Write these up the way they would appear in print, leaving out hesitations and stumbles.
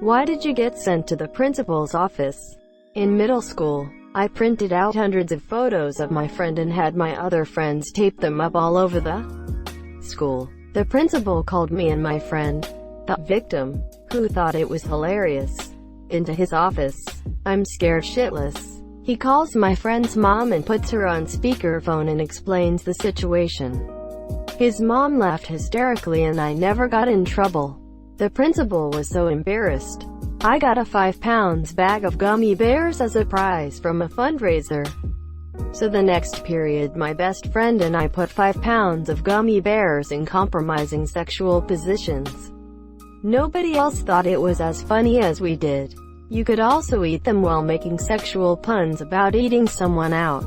Why did you get sent to the principal's office? In middle school, I printed out hundreds of photos of my friend and had my other friends tape them up all over the school. The principal called me and my friend, the victim, who thought it was hilarious, into his office. I'm scared shitless. He calls my friend's mom and puts her on speakerphone and explains the situation. His mom laughed hysterically and I never got in trouble. The principal was so embarrassed. I got a 5 pounds bag of gummy bears as a prize from a fundraiser. So the next period my best friend and I put 5 pounds of gummy bears in compromising sexual positions. Nobody else thought it was as funny as we did. You could also eat them while making sexual puns about eating someone out.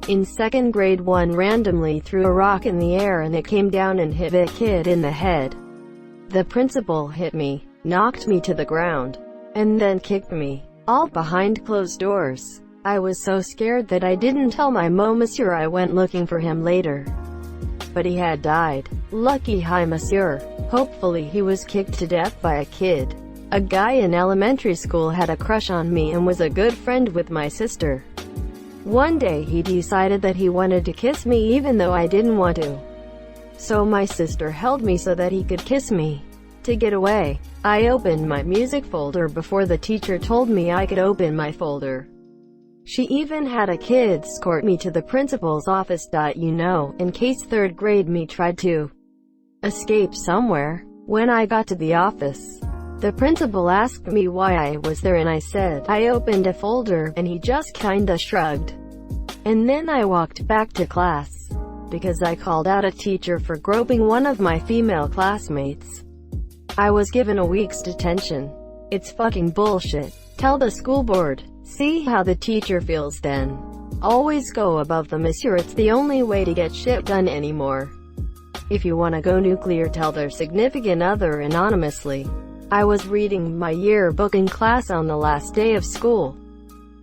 In 2nd grade, one randomly threw a rock in the air and it came down and hit a kid in the head. The principal hit me, knocked me to the ground, and then kicked me, all behind closed doors. I was so scared that I didn't tell my monsieur. I went looking for him later, but he had died. Lucky hi monsieur. Hopefully he was kicked to death by a kid. A guy in elementary school had a crush on me and was a good friend with my sister. One day he decided that he wanted to kiss me even though I didn't want to. So my sister held me so that he could kiss me. To get away, I opened my music folder before the teacher told me I could open my folder. She even had a kid escort me to the principal's office. In case 3rd grade me tried to escape somewhere. When I got to the office, the principal asked me why I was there and I said I opened a folder, and he just kinda shrugged. And then I walked back to class, because I called out a teacher for groping one of my female classmates. I was given a week's detention. It's fucking bullshit. Tell the school board. See how the teacher feels then. Always go above the monsieur. It's the only way to get shit done anymore. If you wanna go nuclear, tell their significant other anonymously. I was reading my yearbook in class on the last day of school.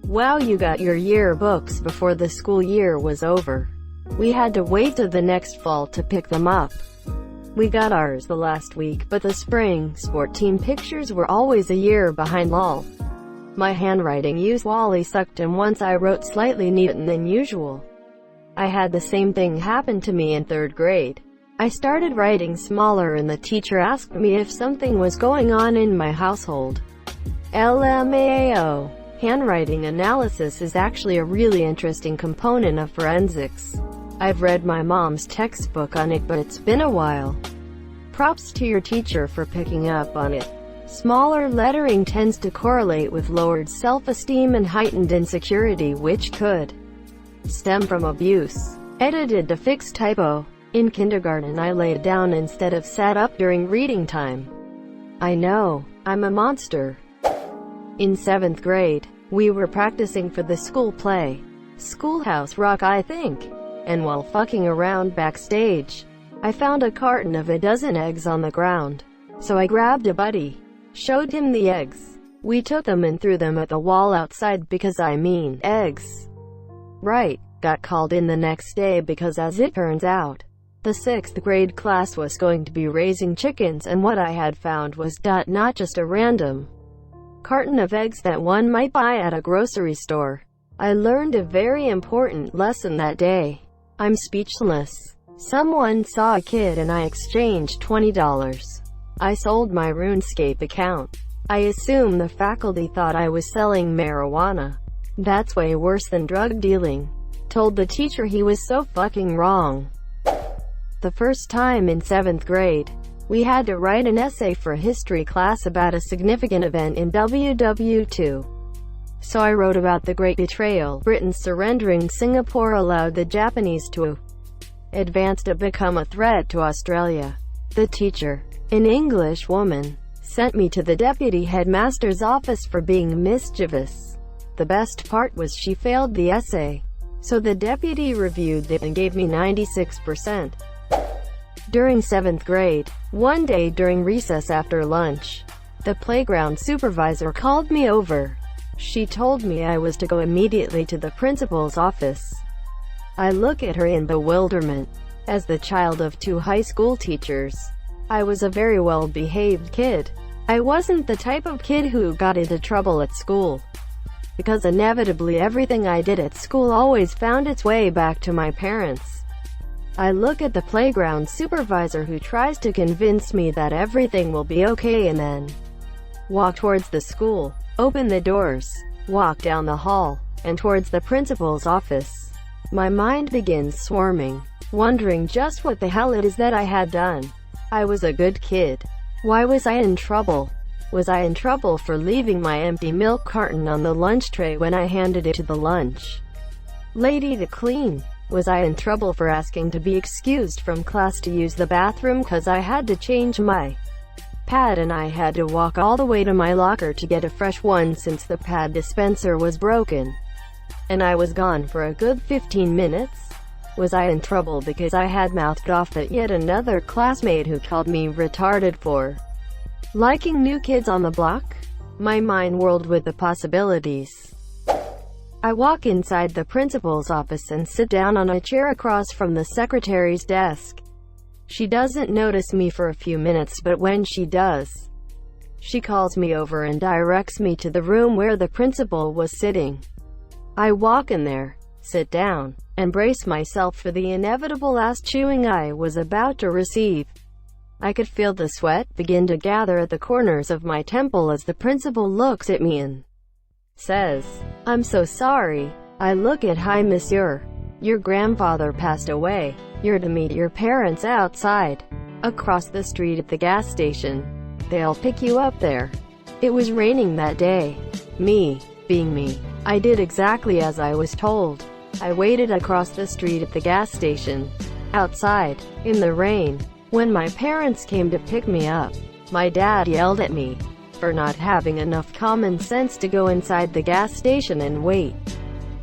Wow, you got your yearbooks before the school year was over. We had to wait till the next fall to pick them up. We got ours the last week, but the spring sport team pictures were always a year behind. Lol. My handwriting usually sucked, and once I wrote slightly neater than usual. I had the same thing happen to me in 3rd grade. I started writing smaller and the teacher asked me if something was going on in my household. LMAO. Handwriting analysis is actually a really interesting component of forensics. I've read my mom's textbook on it, but it's been a while. Props to your teacher for picking up on it. Smaller lettering tends to correlate with lowered self-esteem and heightened insecurity, which could stem from abuse. Edited to fix typo. In kindergarten I laid down instead of sat up during reading time. I know, I'm a monster. In 7th grade, we were practicing for the school play, Schoolhouse Rock I think, and while fucking around backstage, I found a carton of a dozen eggs on the ground. So I grabbed a buddy, showed him the eggs. We took them and threw them at the wall outside because I mean eggs. Right, got called in the next day because as it turns out, the 6th grade class was going to be raising chickens, and what I had found was not just a random carton of eggs that one might buy at a grocery store. I learned a very important lesson that day. I'm speechless. Someone saw a kid and I exchanged $20. I sold my RuneScape account. I assume the faculty thought I was selling marijuana. That's way worse than drug dealing. Told the teacher he was so fucking wrong. The first time in 7th grade, we had to write an essay for a history class about a significant event in WW2. So I wrote about the Great Betrayal. Britain surrendering Singapore allowed the Japanese to advance to become a threat to Australia. The teacher, an English woman, sent me to the deputy headmaster's office for being mischievous. The best part was she failed the essay. So the deputy reviewed it and gave me 96%. During 7th grade, one day during recess after lunch, the playground supervisor called me over. She told me I was to go immediately to the principal's office. I look at her in bewilderment. As the child of 2 high school teachers, I was a very well-behaved kid. I wasn't the type of kid who got into trouble at school, because inevitably everything I did at school always found its way back to my parents. I look at the playground supervisor who tries to convince me that everything will be okay and then walk towards the school, open the doors, walk down the hall, and towards the principal's office. My mind begins swarming, wondering just what the hell it is that I had done. I was a good kid. Why was I in trouble? Was I in trouble for leaving my empty milk carton on the lunch tray when I handed it to the lunch lady to clean? Was I in trouble for asking to be excused from class to use the bathroom cause I had to change my pad and I had to walk all the way to my locker to get a fresh one since the pad dispenser was broken, and I was gone for a good 15 minutes? Was I in trouble because I had mouthed off at yet another classmate who called me retarded for liking new kids on the block? My mind whirled with the possibilities. I walk inside the principal's office and sit down on a chair across from the secretary's desk. She doesn't notice me for a few minutes, but when she does, she calls me over and directs me to the room where the principal was sitting. I walk in there, sit down, and brace myself for the inevitable ass-chewing I was about to receive. I could feel the sweat begin to gather at the corners of my temple as the principal looks at me and says, "I'm so sorry." I look at "Hi monsieur. Your grandfather passed away. You're to meet your parents outside, across the street at the gas station. They'll pick you up there." It was raining that day. Me, being me, I did exactly as I was told. I waited across the street at the gas station, outside, in the rain. When my parents came to pick me up, my dad yelled at me for not having enough common sense to go inside the gas station and wait.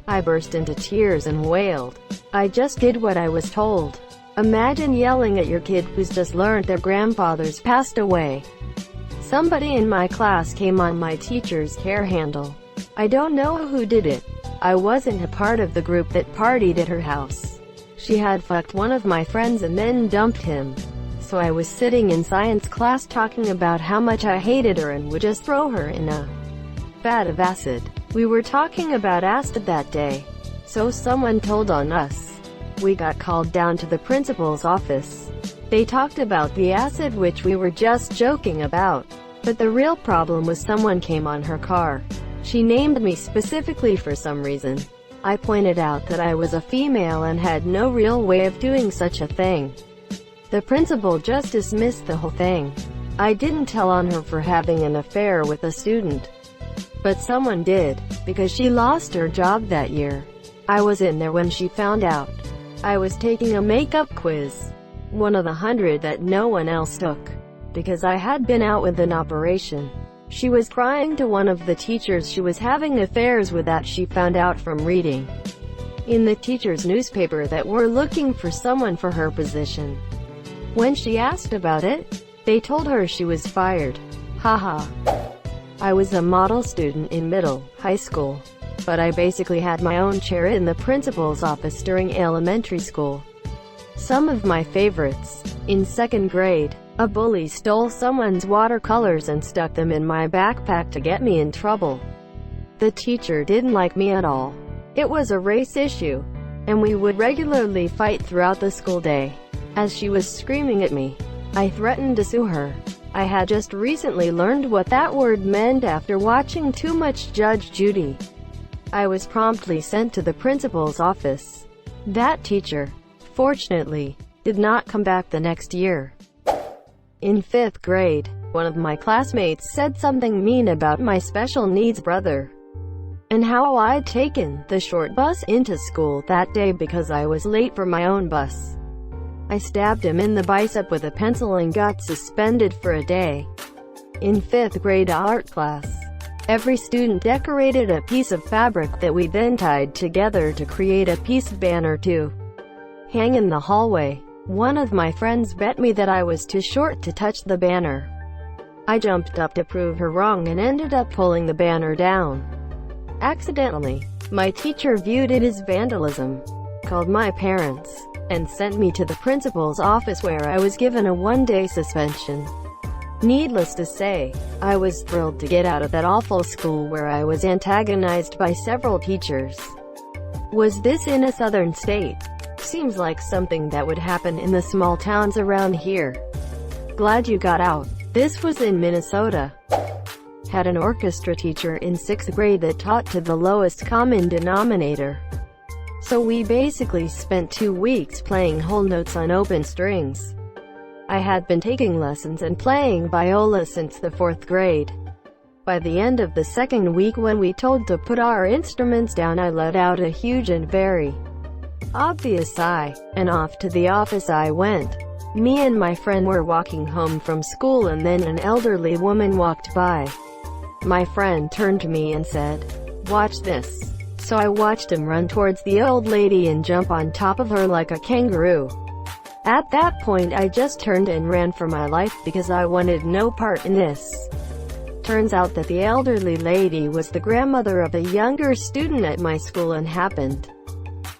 I burst into tears and wailed, "I just did what I was told." Imagine yelling at your kid who's just learned their grandfather's passed away. Somebody in my class came on my teacher's care handle. I don't know who did it. I wasn't a part of the group that partied at her house. She had fucked one of my friends and then dumped him. So I was sitting in science class talking about how much I hated her and would just throw her in a vat of acid. We were talking about acid that day, so someone told on us. We got called down to the principal's office. They talked about the acid, which we were just joking about, but the real problem was someone came on her car. She named me specifically for some reason. I pointed out that I was a female and had no real way of doing such a thing. The principal just dismissed the whole thing. I didn't tell on her for having an affair with a student, but someone did, because she lost her job that year. I was in there when she found out. I was taking a makeup quiz, one of the 100 that no one else took, because I had been out with an operation. She was crying to one of the teachers she was having affairs with that she found out from reading in the teacher's newspaper that we're looking for someone for her position. When she asked about it, they told her she was fired. Haha. I was a model student in high school, but I basically had my own chair in the principal's office during elementary school. Some of my favorites. In 2nd grade, a bully stole someone's watercolors and stuck them in my backpack to get me in trouble. The teacher didn't like me at all. It was a race issue, and we would regularly fight throughout the school day. As she was screaming at me, I threatened to sue her. I had just recently learned what that word meant after watching too much Judge Judy. I was promptly sent to the principal's office. That teacher, fortunately, did not come back the next year. In 5th grade, one of my classmates said something mean about my special needs brother, and how I'd taken the short bus into school that day because I was late for my own bus. I stabbed him in the bicep with a pencil and got suspended for a day. In 5th grade art class, every student decorated a piece of fabric that we then tied together to create a piece of banner to hang in the hallway. One of my friends bet me that I was too short to touch the banner. I jumped up to prove her wrong and ended up pulling the banner down. Accidentally, my teacher viewed it as vandalism, called my parents, and sent me to the principal's office where I was given a 1-day suspension. Needless to say, I was thrilled to get out of that awful school where I was antagonized by several teachers. Was this in a southern state? Seems like something that would happen in the small towns around here. Glad you got out. This was in Minnesota. Had an orchestra teacher in 6th grade that taught to the lowest common denominator. So we basically spent 2 weeks playing whole notes on open strings. I had been taking lessons and playing viola since the 4th grade. By the end of the 2nd week, when we told to put our instruments down, I let out a huge and very obvious sigh, and off to the office I went. Me and my friend were walking home from school, and then an elderly woman walked by. My friend turned to me and said, "Watch this." So I watched him run towards the old lady and jump on top of her like a kangaroo. At that point I just turned and ran for my life because I wanted no part in this. Turns out that the elderly lady was the grandmother of a younger student at my school and happened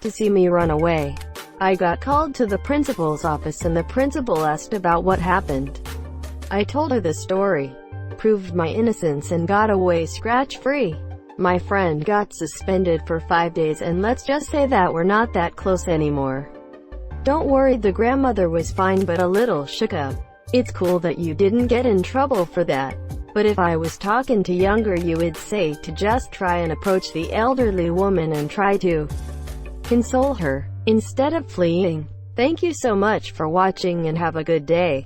to see me run away. I got called to the principal's office and the principal asked about what happened. I told her the story, proved my innocence, and got away scratch-free. My friend got suspended for 5 days, and let's just say that we're not that close anymore. Don't worry, the grandmother was fine but a little shook up. It's cool that you didn't get in trouble for that. But if I was talking to younger you, would say to just try and approach the elderly woman and try to console her, instead of fleeing. Thank you so much for watching and have a good day.